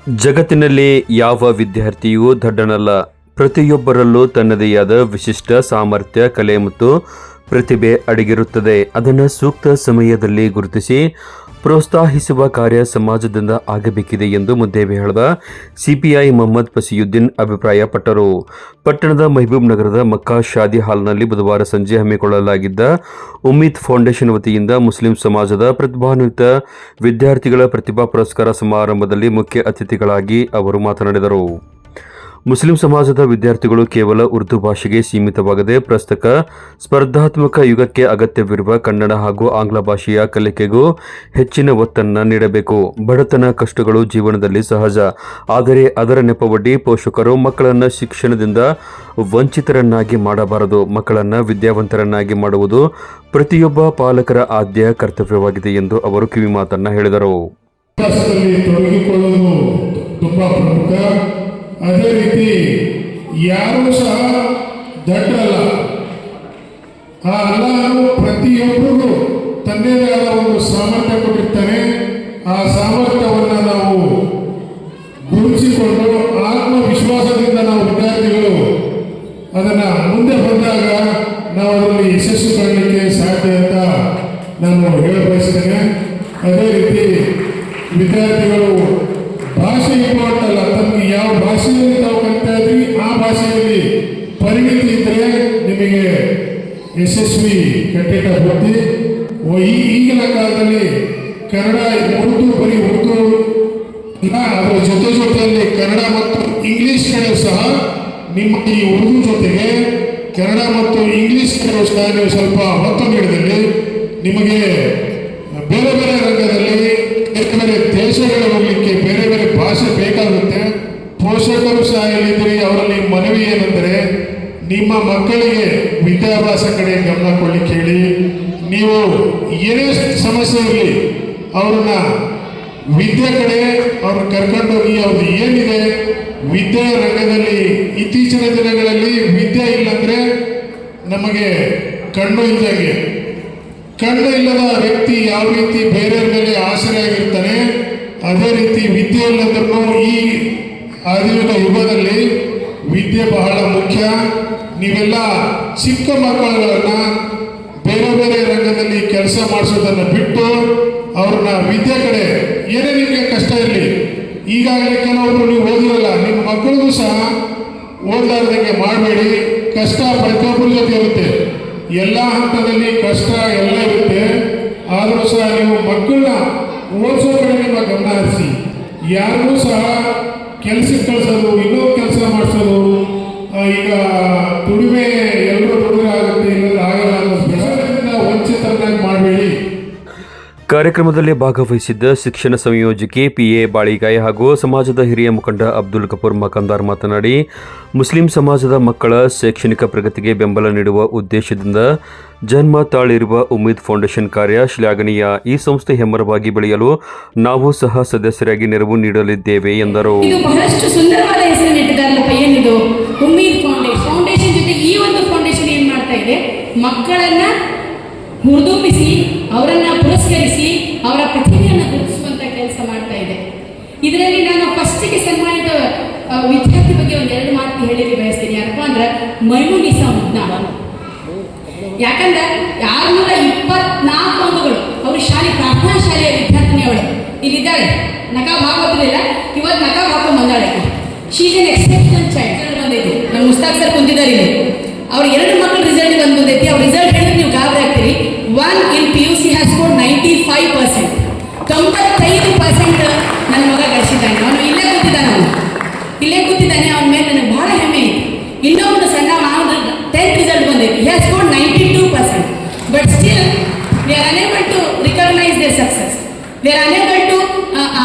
ಜಗತ್ತಿನಲ್ಲಿ ಯಾವ ವಿದ್ಯಾರ್ಥಿಯೂ ದಡ್ಡನಲ್ಲ. ಪ್ರತಿಯೊಬ್ಬರಲ್ಲೂ ತನ್ನದೇ ಆದ ವಿಶಿಷ್ಟ ಸಾಮರ್ಥ್ಯ, ಕಲೆ ಮತ್ತು ಪ್ರತಿಭೆ ಅಡಗಿರುತ್ತದೆ. ಅದನ್ನು ಸೂಕ್ತ ಸಮಯದಲ್ಲಿ ಗುರುತಿಸಿ ಪ್ರೋತ್ಸಾಹಿಸುವ ಕಾರ್ಯ ಸಮಾಜದಿಂದ ಆಗಬೇಕಿದೆ ಎಂದು ಮುದ್ದೇಬಿಹಾಳದ ಸಿಪಿಐ ಮೊಹಮ್ಮದ್ ಫಸೀಯುದ್ದೀನ್ ಅಭಿಪ್ರಾಯಪಟ್ಟರು. ಪಟ್ಟಣದ ಮೆಹಬೂಬ್ ನಗರದ ಮಕ್ಕಾ ಶಾದಿ ಹಾಲ್ನಲ್ಲಿ ಬುಧವಾರ ಸಂಜೆ ಹಮ್ಮಿಕೊಳ್ಳಲಾಗಿದ್ದ ಉಮ್ಮೀದ್ ಫೌಂಡೇಶನ್ ವತಿಯಿಂದ ಮುಸ್ಲಿಂ ಸಮಾಜದ ಪ್ರತಿಭಾನ್ವಿತ ವಿದ್ಯಾರ್ಥಿಗಳ ಪ್ರತಿಭಾ ಪುರಸ್ಕಾರ ಸಮಾರಂಭದಲ್ಲಿ ಮುಖ್ಯ ಅತಿಥಿಗಳಾಗಿ ಅವರು ಮಾತನಾಡಿದರು. ಮುಸ್ಲಿಂ ಸಮಾಜದ ವಿದ್ಯಾರ್ಥಿಗಳು ಕೇವಲ ಉರ್ದು ಭಾಷೆಗೆ ಸೀಮಿತವಾಗದೆ ಪ್ರಸ್ತಕ ಸ್ಪರ್ಧಾತ್ಮಕ ಯುಗಕ್ಕೆ ಅಗತ್ಯವಿರುವ ಕನ್ನಡ ಹಾಗೂ ಆಂಗ್ಲ ಭಾಷೆಯ ಕಲಿಕೆಗೂ ಹೆಚ್ಚಿನ ಒತ್ತನ್ನು ನೀಡಬೇಕು. ಬಡತನ, ಕಷ್ಟಗಳು ಜೀವನದಲ್ಲಿ ಸಹಜ. ಆದರೆ ಅದರ ನೆಪವೊಡ್ಡಿ ಪೋಷಕರು ಮಕ್ಕಳನ್ನು ಶಿಕ್ಷಣದಿಂದ ವಂಚಿತರನ್ನಾಗಿ ಮಾಡಬಾರದು. ಮಕ್ಕಳನ್ನು ವಿದ್ಯಾವಂತರನ್ನಾಗಿ ಮಾಡುವುದು ಪ್ರತಿಯೊಬ್ಬ ಪಾಲಕರ ಆದ್ಯ ಕರ್ತವ್ಯವಾಗಿದೆ ಎಂದು ಅವರು ಕಿವಿಮಾತನ್ನು ಹೇಳಿದರು. ಅದೇ ರೀತಿ ಯಾರೂ ಸಹ ದಡ್ಡರಲ್ಲ. ಆ ಅಲ್ಲಾಹನು ಪ್ರತಿಯೊಬ್ಬರಿಗೂ ತನ್ನದೇ ಆದ ಒಂದು ಸಾಮರ್ಥ್ಯ ಕೊಟ್ಟಿರ್ತಾನೆ. ಆ ಸಾಮರ್ಥ್ಯವನ್ನು ನಾವು ಗುರುತಿಸಿಕೊಂಡು ಆತ್ಮವಿಶ್ವಾಸದಿಂದ ನಾವು ವಿದ್ಯಾರ್ಥಿಗಳು ಅದನ್ನು ಮುಂದೆ ಬಂದಾಗ ನಾವು ಅದರಲ್ಲಿ ಯಶಸ್ಸು ಕಾಣಲಿಕ್ಕೆ ಸಾಧ್ಯ ಅಂತ ನಾನು ಹೇಳ ಬಯಸ್ತೇನೆ. ಅದೇ ರೀತಿ ವಿದ್ಯಾರ್ಥಿಗಳು ಭಾಷೆ ಇಂಪಾರ್ಟೆಂಟ್ ಅಲ್ಲ, ತಮಗೆ ಯಾವ ಭಾಷೆಯಲ್ಲಿ ತಾವು ಕಲಿತಾ ಇದ್ರಿ ಆ ಭಾಷೆಯಲ್ಲಿ ಪರಿಣಿತಿ ಇದ್ದರೆ ನಿಮಗೆ ಯಶಸ್ವಿ ಖಂಡಿತ ಬುದ್ಧಿ. ಈಗಿನ ಕಾಲದಲ್ಲಿ ಕನ್ನಡ, ಉರ್ದು, ಬರೀ ಉರ್ದು ಇಲ್ಲ, ಅದರ ಜೊತೆಯಲ್ಲಿ ಕನ್ನಡ ಮತ್ತು ಇಂಗ್ಲಿಷ್ ಕಡೆ ಸಹ ನಿಮ್ಮ ಈ ಉರ್ದು ಜೊತೆಗೆ ಕನ್ನಡ ಮತ್ತು ಇಂಗ್ಲಿಷ್ ಕಡೆ ಸಹ ನೀವು ಸ್ವಲ್ಪ ಒತ್ತು ನೀಡಿದಲ್ಲಿ ನಿಮಗೆ ಬೇರೆ ಬೇರೆ ರಂಗದಲ್ಲಿ ಬೇರೆ ಬೇರೆ ದೇಶಗಳು ಹೋಗಲಿಕ್ಕೆ ಬೇರೆ ಬೇರೆ ಭಾಷೆ ಬೇಕಾಗುತ್ತೆ. ಪೋಷಕರು ಸಹ ಹೇಳಿದ್ರಿ, ಅವರಲ್ಲಿ ಮನವಿ ಏನೆಂದರೆ ನಿಮ್ಮ ಮಕ್ಕಳಿಗೆ ವಿದ್ಯಾಭ್ಯಾಸ ಕಡೆ ಗಮನ ಕೊಡ್ಲಿಕ್ಕೆ ಹೇಳಿ. ನೀವು ಏನೇ ಸಮಸ್ಯೆ ಇರಲಿ ಅವ್ರನ್ನ ವಿದ್ಯೆ ಕಡೆ ಅವ್ರನ್ನ ಕರ್ಕೊಂಡೋಗಿ ಅವ್ರದ್ದು ಏನಿದೆ ವಿದ್ಯಾ ರಂಗದಲ್ಲಿ ಇತ್ತೀಚಿನ ದಿನಗಳಲ್ಲಿ ವಿದ್ಯೆ ಇಲ್ಲಂದ್ರೆ ನಮಗೆ ಕಣ್ಣು ಇದ್ದಾಗೆ. ಕಣ್ಣು ಇಲ್ಲದ ವ್ಯಕ್ತಿ ಯಾವ ರೀತಿ ಬೇರೆಯವ್ರ ಮೇಲೆ ಆಸರೆಯಾಗಿರ್ತಾನೆ, ಅದೇ ರೀತಿ ವಿದ್ಯೆ ಇಲ್ಲದ್ರೂ ಈ ಆಧುನಿಕ ಯುಗದಲ್ಲಿ ವಿದ್ಯೆ ಬಹಳ ಮುಖ್ಯ. ನೀವೆಲ್ಲ ಚಿಕ್ಕ ಮಕ್ಕಳುಗಳನ್ನ ಬೇರೆ ಬೇರೆ ರಂಗದಲ್ಲಿ ಕೆಲಸ ಮಾಡಿಸೋದನ್ನು ಬಿಟ್ಟು ಅವ್ರನ್ನ ವಿದ್ಯೆ ಕಡೆ, ಏನೇ ನಿಮಗೆ ಕಷ್ಟ ಇರಲಿ, ಈಗಾಗಲೇ ಕೆಲವರು ನೀವು ಓದಿರಲ್ಲ, ನಿಮ್ಮ ಮಕ್ಕಳಿಗೂ ಸಹ ಓದಲಾರ್ದಂಗೆ ಮಾಡಬೇಡಿ. ಕಷ್ಟ ಪ್ರತಿಯೊಬ್ಬರ ಜೊತೆ ಇರುತ್ತೆ, ಎಲ್ಲ ಹಂತದಲ್ಲಿ ಕಷ್ಟ ಎಲ್ಲ ಇರುತ್ತೆ. ಆದರೂ ಸಹ ನೀವು ಮಕ್ಕಳನ್ನ ಓದಿಸೋ ಕಡೆ ನಿಮ್ಮ ಗಮನ ಹರಿಸಿ. ಯಾರಿಗೂ ಸಹ ಕೆಲಸಕ್ಕೆ ಕಳಿಸೋದು, ಇನ್ನೊಂದು ಕೆಲಸ ಮಾಡಿಸೋದು, ಈಗ ದುಡಿಮೆ ಎಲ್ಲರೂ ದುಡಿಮೆ ಆಗುತ್ತೆ, ಇಲ್ಲ ಆಗಲ್ಲ ಅನ್ನೋದ್ರಿಂದ ವಂಚಿತರನ್ನಾಗಿ ಮಾಡಬೇಡಿ. ಕಾರ್ಯಕ್ರಮದಲ್ಲಿ ಭಾಗವಹಿಸಿದ್ದ ಶಿಕ್ಷಣ ಸಂಯೋಜಕಿ PA ಬಾಳಿಗಾಯಿ ಹಾಗೂ ಸಮಾಜದ ಹಿರಿಯ ಮುಖಂಡ ಅಬ್ದುಲ್ ಗಫೂರ್ ಮಕಂದಾರ್ ಮಾತನಾಡಿ, ಮುಸ್ಲಿಂ ಸಮಾಜದ ಮಕ್ಕಳ ಶೈಕ್ಷಣಿಕ ಪ್ರಗತಿಗೆ ಬೆಂಬಲ ನೀಡುವ ಉದ್ದೇಶದಿಂದ ಜನ್ಮ ತಾಳಿರುವ ಉಮ್ಮೀದ್ ಫೌಂಡೇಶನ್ ಕಾರ್ಯ ಶ್ಲಾಘನೀಯ. ಈ ಸಂಸ್ಥೆ ಹೆಮ್ಮರವಾಗಿ ಬೆಳೆಯಲು ನಾವು ಸಹ ಸದಸ್ಯರಾಗಿ ನೆರವು ನೀಡಲಿದ್ದೇವೆ ಎಂದರು. ಬಹಳಷ್ಟು ಸುಂದರವಾದ ಹೆಸರಿನಿಟ್ಟಿದ್ದಾರೆ. ಏನಿದು ಉಮ್ಮೀದ್ ಫೌಂಡೇಶನ್ ಜೊತೆ ಈ ಒಂದು ಫೌಂಡೇಶನ್ ಏನ್ ಮಾಡ್ತಾ ಇದೆ, ಮಕ್ಕಳನ್ನ ಹುರಿದುಂಬಿಸಿ ಅವರನ್ನ ಪುರಸ್ಕರಿಸಿ ಅವರ ಪ್ರತಿಭೆಯನ್ನು ಗುರುತಿಸುವಂತ ಕೆಲಸ ಮಾಡ್ತಾ ಇದೆ. ಇದರಲ್ಲಿ ನಾನು ಫಸ್ಟಿಗೆ ಸನ್ಮಾನಿತ ವಿದ್ಯಾರ್ಥಿ ಬಗ್ಗೆ ಒಂದೆರಡು ಮಾತು ಹೇಳಿ ಬಯಸ್ತೀನಿ. ಯಾಕಪ್ಪ ಅಂದ್ರೆ ಮೈಮುನಿಸಾ ಮುದ್ನಾಳ, ಯಾಕಂದ್ರೆ 624 ಅಂಕಗಳು ಅವರು ಪ್ರಾರ್ಥನಾ ಶಾಲೆಯ ವಿದ್ಯಾರ್ಥಿನಿ. ಅವಳು ಇಲ್ಲಿದ್ದಾಳೆ, ನಕಾಬ್ ಹಾಕೋದಿಲ್ಲ, ಇವತ್ತು ನಕಾಬ್ ಹಾಕೊಂಡು ಬಂದಾಳೆ. She is an exceptional child ಬಂದೈತಿ. ನಮ್ಮ ಮುಸ್ತಾಕ್ ಸರ್ ಕುಂತಿದ್ದಾರೆ ಇಲ್ಲಿ. ಅವ್ರ 2 ಮಕ್ಕಳ ರಿಸಲ್ಟ್ ಬಂದೈತಿ. ಅವ್ರ ರಿಸಲ್ಟ್ ಹೇಳಿದ್ರೆ ನೀವು ಗಾಬರಿ ಆಗ್ತೀರಿ. 1 in PUC has scored 95%. 95% ನನ್ನ ಮಗ ಗಳಿಸಿದ್ದಾನೆ. ಅವನು ಇಲ್ಲೇ ಕೂತಿದ್ದಾನೆ. ಅವನ ಮೇಲೆ ನನಗೆ ಬಹಳ ಹೆಮ್ಮೆ ಇದೆ. ಇನ್ನೊಂದು ಸಣ್ಣ ಮಾನದ 10th ರಿಸಲ್ಟ್ ಬಂದೈತಿ. He has scored 92%. But still we are unable to recognize their success. We are unable to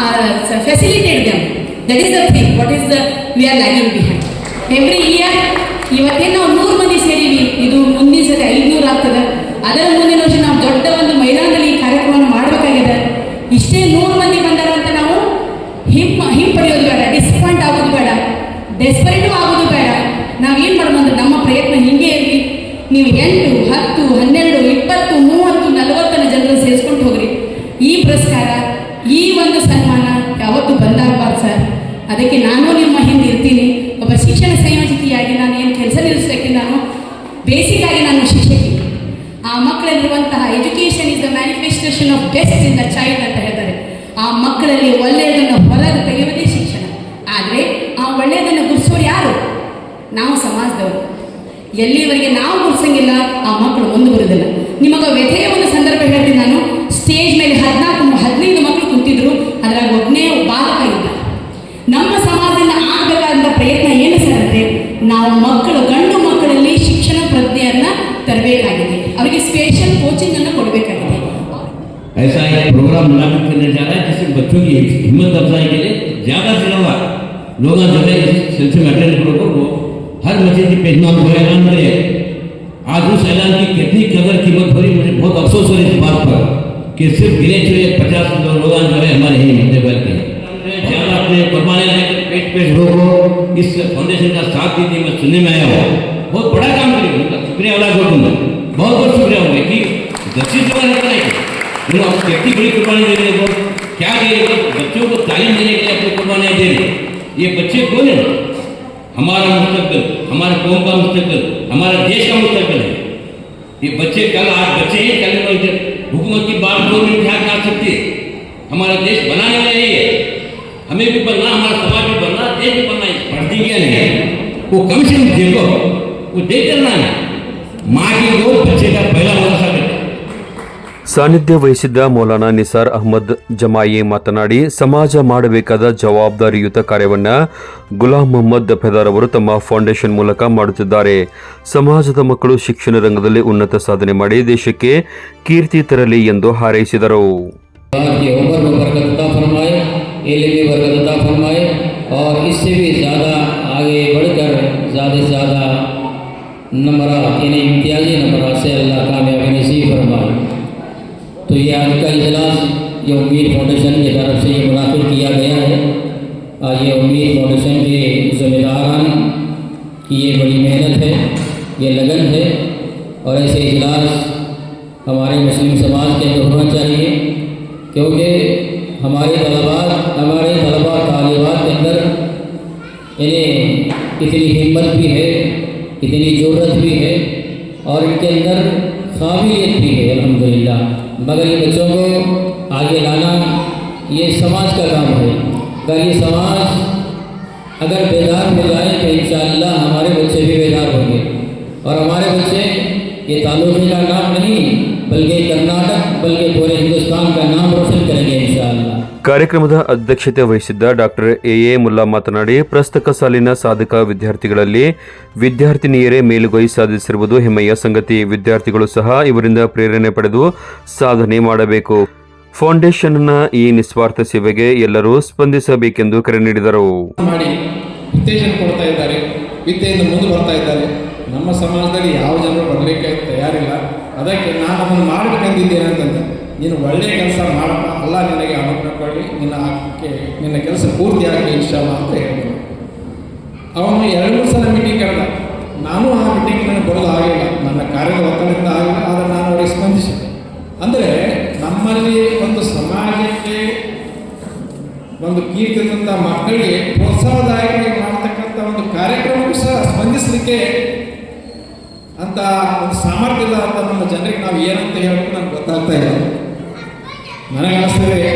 facilitate them. That is the thing. What is we are lagging behind. Every year ಇವತ್ತೇ ನಾವು 100 ಮಂದಿ ಸೇರಿವಿ. ಇದು ಮುಂದಿನ ಸತಿ 500 ಆಗ್ತದೆ. ಅದರ ಮುಂದಿನ ವರ್ಷ ನಾವು ದೊಡ್ಡ ಒಂದು ಮೈದಾನದಲ್ಲಿ ಈ ಕಾರ್ಯಕ್ರಮವನ್ನು ಮಾಡಬೇಕಾಗಿದೆ. ಇಷ್ಟೇ 100 ಮಂದಿ ಬಂದಾರ ಅಂತ ನಾವು ಹಿಂಪಡೆಯೋದು ಬೇಡ, ಡಿಸಪಾಯಿಂಟ್ ಆಗೋದು ಬೇಡ, ಡೆಸ್ಪರೇಟು ಆಗೋದು ಬೇಡ. ನಾವೇನು ಮಾಡೋದು ಅಂದ್ರೆ ನಮ್ಮ ಪ್ರಯತ್ನ ಹಿಂಗೆ ಇರಲಿ. ನೀವು 8, 10, 12, 20, 30, 40 ಜನರನ್ನು ಸೇರಿಸ್ಕೊಂಡು ಹೋಗ್ರಿ. ಈ ಪುರಸ್ಕಾರ, ಈ ಒಂದು ಸನ್ಮಾನ ಯಾವತ್ತೂ ಬಂದಾಗಬಾರ್ದು ಸರ್. ಅದಕ್ಕೆ ನಾನು ನಿಮ್ಮ ಹಿಂದೆ ಇರ್ತೀನಿ. ಒಬ್ಬ ಶಿಕ್ಷಣ ಸಂಯೋಜಕಿಯಾಗಿ ನಾನು ಏನು ಕೆಲಸ ನಿರ್ವಹಿಸೋಕ್ಕೆ ನಾನು ಬೇಸಿಕ್ ಆಗಿ ನಾನು ಶಿಕ್ಷಕಿ. ಆ ಮಕ್ಕಳಲ್ಲಿರುವಂತಹ education is the manifestation of best in the child ಅಂತ ಹೇಳ್ತಾರೆ. ಆ ಮಕ್ಕಳಲ್ಲಿ ಒಳ್ಳೆಯದನ್ನು ಹೊರಗೆ ತೆಗೆಯುವುದೇ ಶಿಕ್ಷಣ. ಆದರೆ ಆ ಒಳ್ಳೆಯದನ್ನು ಗುರುಸೋರು ಯಾರು? ನಾವು ಸಮಾಜದವರು. ಎಲ್ಲಿವರೆಗೆ ನಾವು ಗುರುಸಂಗಿಲ್ಲ ಆ ಮಕ್ಕಳು ಮುಂದುವರಿದಿಲ್ಲ. ನಿಮಗೆ ವ್ಯಥೆಯ ಒಂದು ಸಂದರ್ಭ ಹೇಳ್ತೀನಿ ನಾನು. ಸ್ಟೇಜ್ ಮೇಲೆ 15 ಮಕ್ಕಳು ಕುಂತಿದ್ರು, ಅದ್ರಾಗ ಒಬ್ಬನೇ ಬಾಲಕ ಇಲ್ಲ. ನಮ್ಮ ಸಮಾಜದಿಂದ ಆಗಬೇಕಾದಂಥ ಪ್ರಯತ್ನ ಏನು ಸರ್ ಅಂದರೆ, ನಾವು ಮಕ್ಕಳು ಗಂಡು ಮಕ್ಕಳಲ್ಲಿ ಶಿಕ್ಷಣ ಪ್ರಜ್ಞೆಯನ್ನು ತರಬೇಕಾಗಿದೆ. ಅವರಿಗೆ ಸ್ಪೆಷಲ್ ಕೋಚಿಂಗ್ ಅನ್ನು ಕೊಡಬೇಕಾಗಿದೆ. ऐसा एक प्रोग्राम मुनाफिक करने जा रहा है जिससे बच्चों की हिम्मत अफजाई के लिए ज़्यादा से ज़्यादा लोग जो है इस सिलसिले में अटेंड करो वो हर मस्जिद की पेशनाम को ऐलान करे। आज उस ऐलान की कितनी कदर कीमत हो रही, मुझे बहुत अफसोस हो रही इस बात पर कि सिर्फ गिने चुने 50 लोग जो है हमारे ही मुद्दे पर के ज़्यादा अपने कुर्बानी लाए पेश लोगों इस फाउंडेशन का साथ दीजिए। मैं सुनने में आया हूँ बहुत बड़ा काम करिए, उनका शुक्रिया अदा करूँगा, बहुत बहुत शुक्रिया होगा कि दक्षिण जगह निकल आएगी। आप कितनी बड़ी कुर्बानी दे रहे हो, क्या दे रहे हो? बच्चों को तालीम देने के लिए अपनी कुर्बानियाँ दे रहे हैं। ये बच्चे कौन है? हमारा मुस्तकबिल, हमारे कौम का मुस्तकबिल, हमारे देश का मुस्तकबिल है। ये बच्चे कल आज बच्चे हैं, कल हुकूमत की बात को नहीं ध्यान कर सकते। हमारा देश बनाने वाले यही है, हमें भी बनना, हमारा समाज भी बनना, देश भी बनना है। पढ़ती क्या नहीं है वो कम से कम देखो, वो देख करना है। माँ की वो बच्चे का पहला मदरसा करते। ಸಾನ್ನಿಧ್ಯ ವಹಿಸಿದ್ದ ಮೌಲಾನಾ ನಿಸಾರ್ ಅಹ್ಮದ್ ಜಮಾಯಿ ಮಾತನಾಡಿ, ಸಮಾಜ ಮಾಡಬೇಕಾದ ಜವಾಬ್ದಾರಿಯುತ ಕಾರ್ಯವನ್ನ ಗುಲಾಂ ಮೊಹಮ್ಮದ್ ದಫೆದಾರ್ ಅವರು ತಮ್ಮ ಫೌಂಡೇಶನ್ ಮೂಲಕ ಮಾಡುತ್ತಿದ್ದಾರೆ. ಸಮಾಜದ ಮಕ್ಕಳು ಶಿಕ್ಷಣ ರಂಗದಲ್ಲಿ ಉನ್ನತ ಸಾಧನೆ ಮಾಡಿ ದೇಶಕ್ಕೆ ಕೀರ್ತಿ ತರಲಿ ಎಂದು ಹಾರೈಸಿದರು. तो ये आज का इजलास ये उम्मीद फाउंडेशन की तरफ से ये मुनाफिद किया गया है। ये उम्मीद फाउंडेशन के ज़िम्मेदारान की ये बड़ी मेहनत है, ये लगन है और ऐसे इजलास हमारे मुस्लिम समाज के अंदर होना चाहिए, क्योंकि हमारे तलबा तालिबात के अंदर इन्हें इतनी हिम्मत भी है, इतनी ज़रूरत भी है और इनके अंदर काबिलियत भी है अल्हम्दुलिल्लाह। मगर ये बच्चों को आगे लाना ये समाज का काम है। अगर ये समाज अगर बेदार हो जाए तो इंशाअल्लाह हमारे बच्चे भी बेदार होंगे और हमारे बच्चे ये तालुकी का नाम नहीं बल्कि कर्नाटक बल्कि पूरे हिंदुस्तान का नाम रोशन करेंगे इंशाअल्लाह. ಕಾರ್ಯಕ್ರಮದ ಅಧ್ಯಕ್ಷತೆ ವಹಿಸಿದ್ದ ಡಾಕ್ಟರ್ ಎ ಮುಲ್ಲಾ ಮಾತನಾಡಿ, ಪ್ರಸಕ್ತ ಸಾಲಿನ ಸಾಧಕ ವಿದ್ಯಾರ್ಥಿಗಳಲ್ಲಿ ವಿದ್ಯಾರ್ಥಿನಿಯರೇ ಮೇಲುಗೈ ಸಾಧಿಸಿರುವುದು ಹೆಮ್ಮೆಯ ಸಂಗತಿ. ವಿದ್ಯಾರ್ಥಿಗಳು ಸಹ ಇವರಿಂದ ಪ್ರೇರಣೆ ಪಡೆದು ಸಾಧನೆ ಮಾಡಬೇಕು. ಫೌಂಡೇಶನ್ನ ಈ ನಿಸ್ವಾರ್ಥ ಸೇವೆಗೆ ಎಲ್ಲರೂ ಸ್ಪಂದಿಸಬೇಕೆಂದು ಕರೆ ನೀಡಿದರು. ಉತ್ತೇಜನ ಕೊಡ್ತಾ ಇದ್ದಾರೆ, ವಿದ್ಯೆಯಿಂದ ಮುಂದೆ ಬರ್ತಾ ಇದ್ದಾರೆ. ನಮ್ಮ ಸಮಾಜದಲ್ಲಿ ಯಾವ ಜನರು ಬರಲಿಕ್ಕೆ ತಯಾರಿಲ್ಲ. ಅದಕ್ಕೆ ನಾನು ಅದನ್ನು ಮಾಡಬೇಕಂದಿದ್ದೇನೆ ಅಂತಂದ್ರೆ, ನೀನು ಒಳ್ಳೆಯ ಕೆಲಸ ಮಾಡಪ್ಪ, ಅಲ್ಲ ನಿನಗೆ ಅನುಗ್ರಹ ಕೊಡಲಿ, ನಿನ್ನ ಕೆಲಸ ಪೂರ್ತಿ ಆಗಲಿ ಇನ್ಶಾಅಲ್ಲಾಹ್ ಅಂತ ಹೇಳಿದ್ರು. ಅವನು 2-3 ಸಲ ಮೀಟಿಂಗ್ ಕರೆದ. ನಾನು ಆ ಮೀಟಿಂಗ್ ನನಗೆ ಬರೋದು ಆಗಿಲ್ಲ, ನನ್ನ ಕಾರ್ಯದ ಒತ್ತಡದಿಂದ ಆಗಿಲ್ಲ. ಆದರೆ ನಾನು ಅವರಿಗೆ ಸ್ಪಂದಿಸಿದೆ. ಅಂದರೆ ನಮ್ಮಲ್ಲಿ ಒಂದು ಸಮಾಜಕ್ಕೆ ಒಂದು ಕೀರ್ತಿದಂಥ ಮಕ್ಕಳಿಗೆ ಪ್ರೋತ್ಸಾಹದಾಯಕವಾಗಿ ಮಾಡತಕ್ಕಂಥ ಒಂದು ಕಾರ್ಯಕ್ರಮಕ್ಕೂ ಸಹ ಸ್ಪಂದಿಸಲಿಕ್ಕೆ ಅಂತ ಒಂದು ಸಾಮರ್ಥ್ಯದ ಅಂತ ನಮ್ಮ ಜನರಿಗೆ ನಾವು ಏನಂತ ಹೇಳೋದು ನನಗೆ ಗೊತ್ತಾಗ್ತಾ ಇಲ್ಲ. ನನಗೆ ಆಶ್ಚರ್ಯ,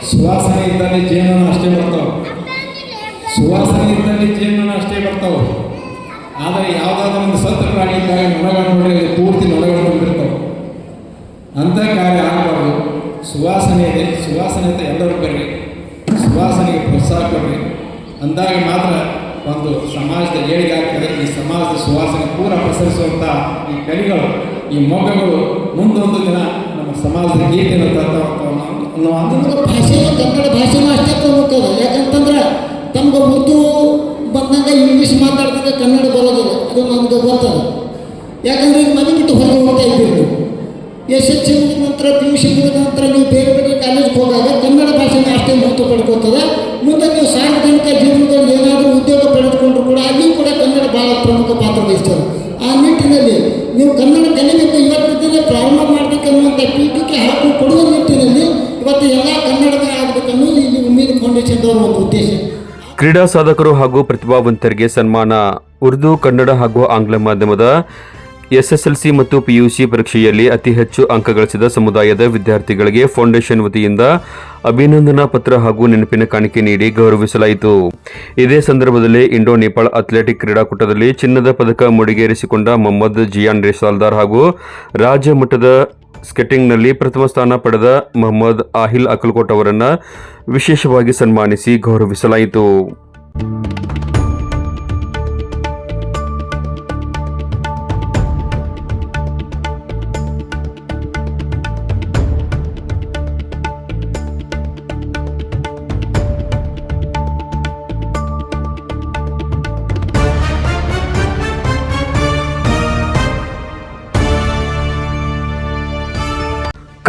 ಸುವಾಸನೆ ಇದ್ದಲ್ಲಿ ಜೇನುನೊಣ ಅಷ್ಟೇ ಬರ್ತಾವೆ, ಸುವಾಸನೆ ಇದ್ದಲ್ಲಿ ಜೇನುನೊಣ ಅಷ್ಟೇ ಬರ್ತಾವೆ. ಆದರೆ ಯಾವುದಾದ್ರೂ ಒಂದು ಸತ್ತ ಪ್ರಾಣಿ ಇದ್ದಾಗ ನೊಣಗಳು ನೋಡಿದ್ರೆ ಪೂರ್ತಿ ನೊಣಗಳು ಬಂದಿರ್ತಾವೆ. ಅಂಥ ಕಾರ್ಯ ಆಗಬಾರ್ದು. ಸುವಾಸನೆ ಇದೆ, ಸುವಾಸನೆ ಅಂತ ಎಲ್ಲರೂ ಬರ್ರಿ, ಸುವಾಸನೆಗೆ ಪ್ರೋತ್ಸಾಹ ಕೊಡ್ರಿ. ಅಂದಾಗ ಮಾತ್ರ ಒಂದು ಸಮಾಜದ ಏಳಿಗೆ ಆಗ್ತದೆ. ಈ ಸಮಾಜದ ಸುವಾಸನೆ ಪೂರ ಪಸರಿಸುವಂಥ ಈ ಕಲಿಗಳು, ಈ ಮೊಗ್ಗಗಳು ಮುಂದೊಂದು ದಿನ ನಮ್ಮ ಸಮಾಜದ ಕೀರ್ತಿಯನ್ನು ಭಾಷೆ ಕನ್ನಡ ಭಾಷೆನೂ ಅಷ್ಟೇ ಹೋಗ್ತದೆ. ಯಾಕಂತಂದ್ರೆ ತಮ್ಗೆ ಉರ್ದು ಬಂದಾಗ ಇಂಗ್ಲೀಷ್ ಮಾತಾಡ್ತಿದ್ರೆ ಕನ್ನಡ ಬರೋದಿಲ್ಲ, ಅದು ನಮ್ಗೆ ಗೊತ್ತದ. ಯಾಕಂದರೆ ಈಗ ಮನೆ ಬಿಟ್ಟು ಹೊರಗೆ ಹೋಗ್ತಾ ಇದ್ದೀರಿ. SSLC ಮುಗಿದ ನಂತರ PUC ಮುಗಿದ ನಂತರ ನೀವು ಬೇರೆ ಬೇರೆ ಕಾಲೇಜ್ಗೆ ಹೋದಾಗ ಕನ್ನಡ ಭಾಷೆನ ಅಷ್ಟೇ ಮಹತ್ವ ಪಡ್ಕೋತದೆ. ಮುಂದೆ ನೀವು ಸಾರ್ವಜನಿಕ ಜೀವನದಲ್ಲಿ ಏನಾದರೂ ಉದ್ಯೋಗ ಪಡೆದುಕೊಂಡ್ರು ಕೂಡ ಅಲ್ಲಿ ಕೂಡ ಕನ್ನಡ ಭಾಳ ಪ್ರಮುಖ ಪಾತ್ರ ವಹಿಸ್ತದೆ. ಆ ನಿಟ್ಟಿನಲ್ಲಿ ನೀವು ಕನ್ನಡ ಕಲಿಬೇಕು. ಇವತ್ತಿನ ಪ್ರಾರಂಭ ಮಾಡಬೇಕನ್ನುವಂಥ ಪೀಠಕ್ಕೆ ಹಾಕಿ ಕೊಡುವ ನಿಟ್ಟಿನಲ್ಲಿ ಇವತ್ತು ಎಲ್ಲ ಕನ್ನಡದ ಆಗಬೇಕನ್ನೋದು ಇಲ್ಲಿ ಉಮ್ಮೀದ್ ಫೌಂಡೇಶನ್ದವರ ಒಂದು ಉದ್ದೇಶ. ಕ್ರೀಡಾ ಸಾಧಕರು ಹಾಗೂ ಪ್ರತಿಭಾವಂತರಿಗೆ ಸನ್ಮಾನ. ಉರ್ದು, ಕನ್ನಡ ಹಾಗೂ ಆಂಗ್ಲ ಮಾಧ್ಯಮದ SSLC ಮತ್ತು PUC ಪರೀಕ್ಷೆಯಲ್ಲಿ ಅತಿ ಹೆಚ್ಚು ಅಂಕ ಗಳಿಸಿದ ಸಮುದಾಯದ ವಿದ್ಯಾರ್ಥಿಗಳಿಗೆ ಫೌಂಡೇಶನ್ ವತಿಯಿಂದ ಅಭಿನಂದನಾ ಪತ್ರ ಹಾಗೂ ನೆನಪಿನ ಕಾಣಿಕೆ ನೀಡಿ ಗೌರವಿಸಲಾಯಿತು. ಇದೇ ಸಂದರ್ಭದಲ್ಲಿ ಇಂಡೋ ನೇಪಾಳ ಅಥ್ಲೆಟಿಕ್ ಕ್ರೀಡಾಕೂಟದಲ್ಲಿ ಚಿನ್ನದ ಪದಕ ಮುಡಿಗೇರಿಸಿಕೊಂಡ ಮೊಹಮ್ಮದ್ ಜಿಯಾನ್ ರೇಸಾಲ್ದಾರ್ ಹಾಗೂ ರಾಜ್ಯ ಮಟ್ಟದ ಸ್ಕೇಟಿಂಗ್ನಲ್ಲಿ ಪ್ರಥಮ ಸ್ಥಾನ ಪಡೆದ ಮೊಹಮ್ಮದ್ ಆಹಿಲ್ ಅಕಲ್ಕೋಟ್ ಅವರನ್ನು ವಿಶೇಷವಾಗಿ ಸನ್ಮಾನಿಸಿ ಗೌರವಿಸಲಾಯಿತು.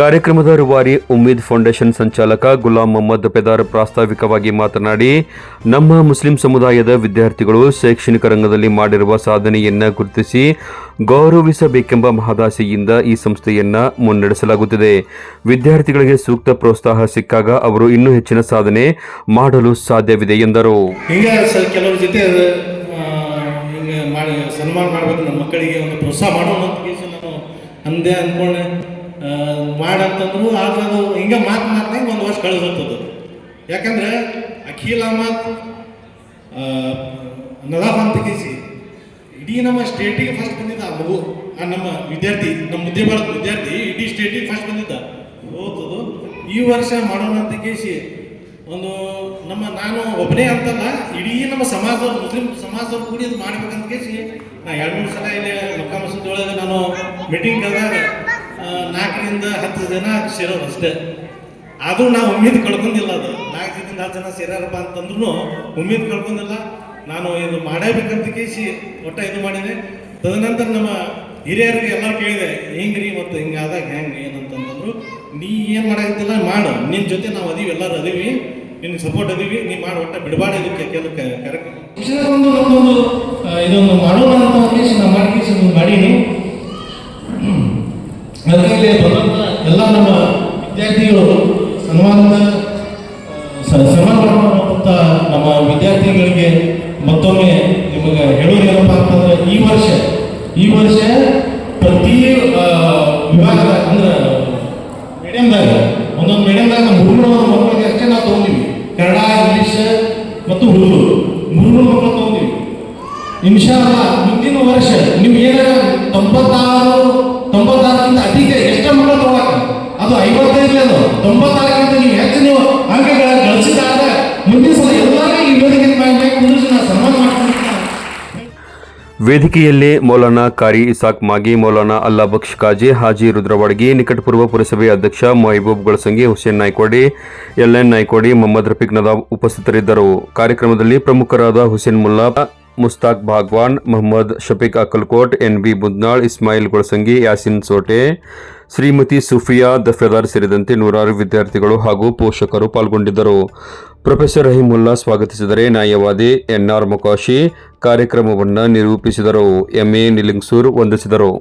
ಕಾರ್ಯಕ್ರಮದ ರೂವಾರಿ ಉಮ್ಮೀದ್ ಫೌಂಡೇಶನ್ ಸಂಚಾಲಕ ಗುಲಾಂ ಮೊಹಮ್ಮದ್ ಪೆದಾರ್ ಪ್ರಾಸ್ತಾವಿಕವಾಗಿ ಮಾತನಾಡಿ, ನಮ್ಮ ಮುಸ್ಲಿಂ ಸಮುದಾಯದ ವಿದ್ಯಾರ್ಥಿಗಳು ಶೈಕ್ಷಣಿಕ ರಂಗದಲ್ಲಿ ಮಾಡಿರುವ ಸಾಧನೆಯನ್ನು ಗುರುತಿಸಿ ಗೌರವಿಸಬೇಕೆಂಬ ಮಹದಾಸೆಯಿಂದ ಈ ಸಂಸ್ಥೆಯನ್ನು ಮುನ್ನಡೆಸಲಾಗುತ್ತಿದೆ. ವಿದ್ಯಾರ್ಥಿಗಳಿಗೆ ಸೂಕ್ತ ಪ್ರೋತ್ಸಾಹ ಸಿಕ್ಕಾಗ ಅವರು ಇನ್ನೂ ಹೆಚ್ಚಿನ ಸಾಧನೆ ಮಾಡಲು ಸಾಧ್ಯವಿದೆ ಎಂದರು. ಕೆಲವ್ರ ಜೊತೆ ಹಿಂಗೆ ಮಾಡಿ ಸನ್ಮಾನ ಮಾಡಬೇಕು, ನಮ್ಮ ಮಕ್ಕಳಿಗೆ ಒಂದು ಪ್ರೋತ್ಸಾಹ ಮಾಡೋಣ ಅಂತ ಕೇಳಿ ನಾನು ಅಂದೆ ಅಂದ್ಕೊಂಡೆ ಮಾಡಂತಂದ್ರು. ಆದ್ರೆ ಅದು ಹಿಂಗೆ ಮಾತನಾಡ್ದಂಗೆ ಒಂದು ವರ್ಷ ಕಳೆದೋಗ್ತದೆ. ಯಾಕಂದ್ರೆ ಅಖಿಲ್ ಅಹಮದ್ ನದಾಫ್ ಅಂತ ಕೇಸಿ ಇಡೀ ನಮ್ಮ ಸ್ಟೇಟಿಗೆ ಫಸ್ಟ್ ಬಂದಿದ್ದ ಆ ಮಗು, ನಮ್ಮ ವಿದ್ಯಾರ್ಥಿ, ನಮ್ಮ ಮುದ್ದೆಬಾಳದ ವಿದ್ಯಾರ್ಥಿ ಇಡೀ ಸ್ಟೇಟಿಗೆ ಫಸ್ಟ್ ಬಂದಿದ್ದ. ಹೋಗ್ತದು ಈ ವರ್ಷ ಮಾಡೋಣ ಅಂತ ಕೇಸಿ ಒಂದು ನಾನು ಒಬ್ಬನೇ ಅಂತಲ್ಲ, ಇಡೀ ನಮ್ಮ ಸಮಾಜದವ್ರು, ಮುಸ್ಲಿಂ ಸಮಾಜದವ್ರು ಕೂಡಿ ಅದು ಮಾಡ್ಬೇಕಂತ ಕೇಸಿ ನಾ 2-3 ಸಲ ಇಲ್ಲಿ ಮಕ್ಕಾ ಮಸೂದಿ ಒಳಗೆ ನಾನು ಮೀಟಿಂಗ್ ಕರೆದಾಗ 4ರಿಂದ 10 ಜನ ಸೇರೋರು ಅಷ್ಟೇ. ಆದರೂ ನಾವು ಉಮ್ಮೀದ್ ಕಳ್ಕೊಂಡಿಲ್ಲ. ಅದು 4ರಿಂದ 10 ಜನ ಸೇರ್ಯಾರಪ್ಪ ಅಂತಂದ್ರೂ ಉಮ್ಮೀದ್ ಕಳ್ಕೊಂಡಿಲ್ಲ. ನಾನು ಇದು ಮಾಡಬೇಕಂತ ಕೇಸಿ ಒಟ್ಟ ಇದು ಮಾಡಿದೆ. ತದನಂತರ ನಮ್ಮ ಹಿರಿಯರಿಗೆ ಎಲ್ಲ ಕೇಳಿದೆ, ಹೆಂಗ್ರಿ ಮತ್ತು ಹಿಂಗಾದಾಗ ಹೆಂಗೆ ಏನಂತಂದ್ರು, ನೀ ಏನು ಮಾಡಾಕತ್ತಿಲ್ಲ ಮಾಡು, ನಿನ್ನ ಜೊತೆ ನಾವು ಅದೀವಿ, ಎಲ್ಲರೂ ಅದೀವಿ, ನಿನ್ನ ಸಪೋರ್ಟ್ ಅದೀವಿ, ನೀ ಮಾಡಿ ಒಟ್ಟ ಬಿಡಬಾರ್ದು. ಇದಕ್ಕೆ ಕೆಲವು ಕರೆಕ್ಟ್ ಇದೊಂದು ಮಾಡೋಣ ಅಂತ ಕೇಸಿ ನಾವು ಮಾಡೀನಿ. ಅದರಲ್ಲಿ ಎಲ್ಲ ನಮ್ಮ ವಿದ್ಯಾರ್ಥಿಗಳು ಸನ್ಮಾನ ಮಾಡುವಂಥ ನಮ್ಮ ವಿದ್ಯಾರ್ಥಿಗಳಿಗೆ ಮತ್ತೊಮ್ಮೆ ನಿಮಗೆ ಹೇಳೋದೇನಪ್ಪ ಅಂತಂದ್ರೆ, ಈ ವರ್ಷ ಪ್ರತಿ ವಿಭಾಗದ ಅಂದ್ರೆ ಮೀಡಿಯಮ್ದಾಗ ಒಂದೊಂದು ಮೀಡಿಯಮ್ದಾಗ 3 ಮಕ್ಕಳಿಗೆ ಅಷ್ಟೇ ನಾವು ತೊಗೊಂಡಿವಿ. ಕನ್ನಡ, ಇಂಗ್ಲೀಷ್ ಮತ್ತು ಉರ್ದು 3 ಮಕ್ಕಳು ತೊಗೊಂಡಿವಿ. ಇನ್ಶಾಅಲ್ಲಾ ಮುಂದಿನ ವರ್ಷ ನೀವು ಏನಾರ 96ಕ್ಕಿಂತ ಅಧಿಕ ಎಷ್ಟೇ ಮಕ್ಕಳು ತಗೊಳಕ, ಅದು 55 ಅದು 96ಕ್ಕಿಂತ ನೀವು ಹೆಚ್ಚು ನೀವು ಅಂಕಗಳ ಗಳಿಸಿದಾಗ ಮುಂದಿನ ಸಲ ಎಲ್ಲರಿಗೂ ಈ ವೇದಿಕೆ ಕುಂದಿರಿಸಿ ನಾನು ಸನ್ಮಾನ ಮಾಡ್ತೀನಿ. ವೇದಿಕೆಯಲ್ಲಿ ಮೌಲಾನಾ ಕಾರಿ ಇಸಾಕ್ ಮಾಗಿ, ಮೌಲಾನಾ ಅಲ್ಲಾ ಬಕ್ಷ್ ಕಾಜಿ, ಹಾಜಿ ರುದ್ರವಾಡಗಿ, ನಿಕಟಪೂರ್ವ ಪುರಸಭೆ ಅಧ್ಯಕ್ಷ ಮೊಹಿಬೂಬ್ ಗಳಸಂಗಿ, ಹುಸೇನ್ ನಾಯ್ಕೋಡಿ, LN ನಾಯ್ಕೋಡಿ, ಮೊಹಮ್ಮದ್ ರಫೀಕ್ ನದಾಬ್ ಉಪಸ್ಥಿತರಿದ್ದರು. ಕಾರ್ಯಕ್ರಮದಲ್ಲಿ ಪ್ರಮುಖರಾದ ಹುಸೇನ್ ಮುಲ್ಲಾ, ಮುಸ್ತಾಕ್ ಭಾಗ್ವಾನ್, ಮೊಹಮ್ಮದ್ ಶಫೀಕ್ ಅಕಲ್ಕೋಟ್, NB ಬುದ್ನಾಳ್, ಇಸ್ಮಾಯಿಲ್ ಗೊಳಸಂಗಿ, ಯಾಸಿನ್ ಸೋಟೆ, ಶ್ರೀಮತಿ ಸುಫಿಯಾ ದಫೆದಾರ್ ಸೇರಿದಂತೆ ನೂರಾರು ವಿದ್ಯಾರ್ಥಿಗಳು ಹಾಗೂ ಪೋಷಕರು ಪಾಲ್ಗೊಂಡಿದ್ದರು. ಪ್ರೊಫೆಸರ್ ರಹೀಮುಲ್ಲಾ ಸ್ವಾಗತಿಸಿದರೆ, ನ್ಯಾಯವಾದಿ NR ಮೊಕಾಶಿ ಕಾರ್ಯಕ್ರಮವನ್ನು ನಿರೂಪಿಸಿದರು. MA ನಿಲಿಂಗ್ಸೂರ್ ವಂದಿಸಿದರು.